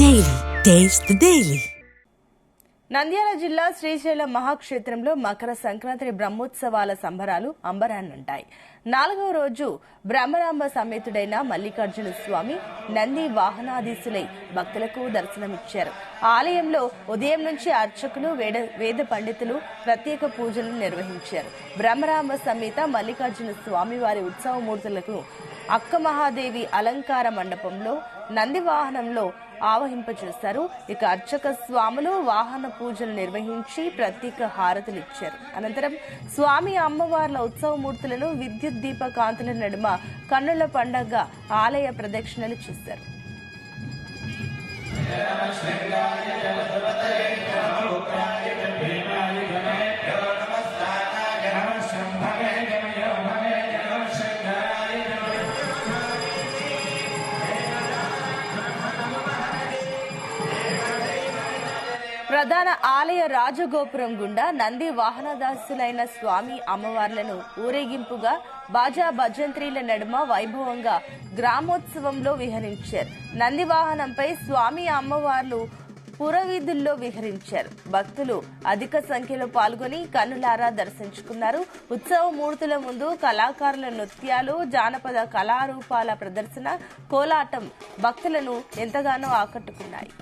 Daily. Taste the Daily. Nandyal జిల్లా శ్రీశైలం మహాక్షేత్రంలో మకర సంక్రాంతి బ్రహ్మోత్సవాల సంబరాలు అంబరాన్నంటాయి. 4వ రోజు బ్రహ్మరాంబ సమేతుడైన మల్లికార్జున స్వామి నంది వాహనాధీశులై భక్తులకు దర్శనమిచ్చారు. ఆలయంలో ఉదయం నుంచి అర్చకులు వేద పండితులు ప్రత్యేక పూజలు నిర్వహించారు. బ్రహ్మరాంబ సమేత మల్లికార్జున స్వామి వారి ఉత్సవమూర్తులకు అక్క మహాదేవి అలంకార మండపంలో నంది వాహనంలో ఆవహింపచేశారు. ఇక అర్చక స్వాములు వాహన పూజలు నిర్వహించి ప్రత్యేక హారతులు ఇచ్చారు. అనంతరం స్వామి అమ్మవార్ల ఉత్సవమూర్తులను విద్యుత్ దీప కాంతుల నడుమ కన్నుల పండగ ఆలయ ప్రదక్షిణలు చేశారు. ప్రధాన ఆలయ రాజగోపురం గుండా నంది వాహనదాసులైన స్వామి అమ్మవార్లను ఊరేగింపుగా బాజా భజంత్రీల నడుమ వైభవంగా గ్రామోత్సవంలో విహరించారు. నంది వాహనంపై స్వామి అమ్మవార్లు పురవీధుల్లో విహరించారు. భక్తులు అధిక సంఖ్యలో పాల్గొని కన్నులారా దర్శించుకున్నారు. ఉత్సవ మూర్తుల ముందు కళాకారుల నృత్యాలు, జానపద కళారూపాల ప్రదర్శన, కోలాటం భక్తులను ఎంతగానో ఆకట్టుకున్నాయి.